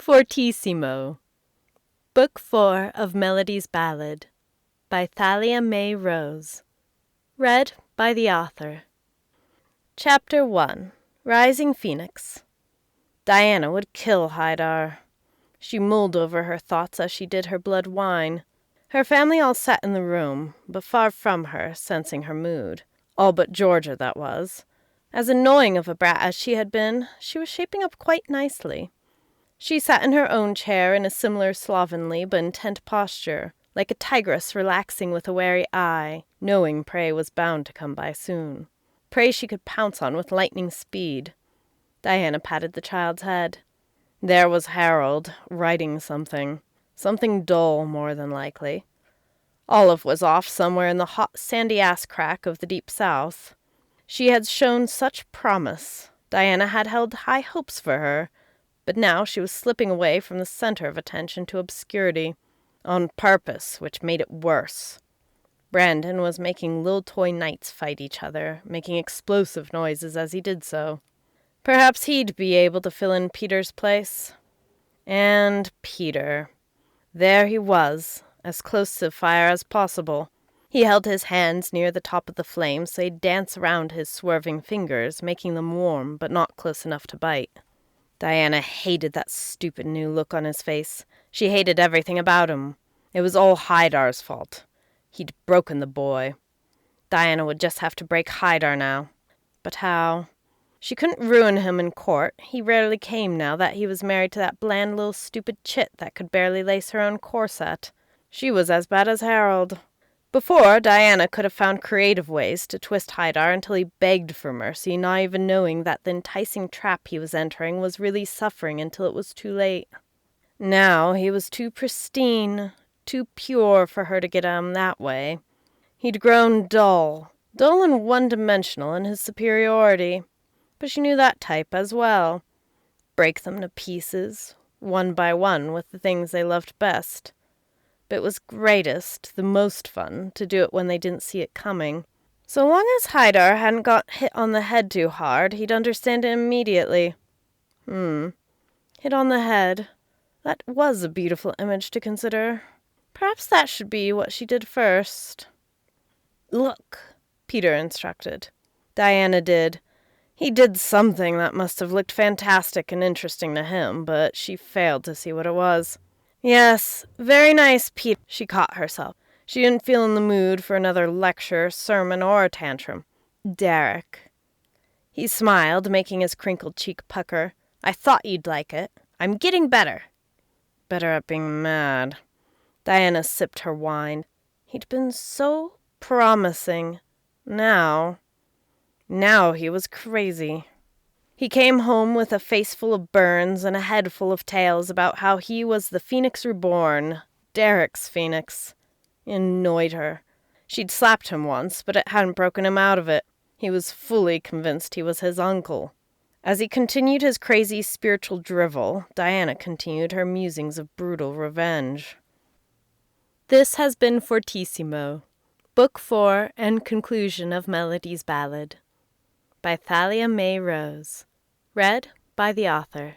Fortissimo, Book 4 of Melody's Ballad, by Thalia May Rose. Read by the author. Chapter 1. Rising Phoenix. Diana would kill Haidar. She mulled over her thoughts as she did her blood wine. Her family all sat in the room, but far from her, sensing her mood. All but Georgia, that was. As annoying of a brat as she had been, she was shaping up quite nicely. She sat in her own chair in a similar slovenly but intent posture, like a tigress relaxing with a wary eye, knowing prey was bound to come by soon. Prey she could pounce on with lightning speed. Diana patted the child's head. There was Harold, writing something. Something dull, more than likely. Olive was off somewhere in the hot, sandy ass crack of the deep south. She had shown such promise. Diana had held high hopes for her, but now she was slipping away from the center of attention to obscurity, on purpose, which made it worse. Brandon was making little toy knights fight each other, making explosive noises as he did so. Perhaps he'd be able to fill in Peter's place. And Peter. There he was, as close to the fire as possible. He held his hands near the top of the flame so he'd dance around his swerving fingers, making them warm but not close enough to bite. Diana hated that stupid new look on his face. She hated everything about him. It was all Haidar's fault. He'd broken the boy. Diana would just have to break Haidar now. But how? She couldn't ruin him in court. He rarely came now that he was married to that bland little stupid chit that could barely lace her own corset. She was as bad as Harold. Before, Diana could have found creative ways to twist Haidar until he begged for mercy, not even knowing that the enticing trap he was entering was really suffering until it was too late. Now he was too pristine, too pure for her to get at him that way. He'd grown dull and one-dimensional in his superiority. But she knew that type as well. Break them to pieces, one by one, with the things they loved best. But it was greatest, the most fun, to do it when they didn't see it coming. So long as Haidar hadn't got hit on the head too hard, he'd understand it immediately. Hit on the head. That was a beautiful image to consider. Perhaps that should be what she did first. Look, Peter instructed. Diana did. He did something that must have looked fantastic and interesting to him, but she failed to see what it was. Yes, very nice, Pete. She caught herself. She didn't feel in the mood for another lecture, sermon, or tantrum. Derek. He smiled, making his crinkled cheek pucker. I thought you'd like it. I'm getting better. Better at being mad. Diana sipped her wine. He'd been so promising. Now he was crazy. He came home with a face full of burns and a head full of tales about how he was the Phoenix Reborn, Derek's Phoenix. It annoyed her. She'd slapped him once, but it hadn't broken him out of it. He was fully convinced he was his uncle. As he continued his crazy spiritual drivel, Diana continued her musings of brutal revenge. This has been Fortissimo, Book 4 and Conclusion of Melody's Ballad, by Thalia May Rose. Read by the author.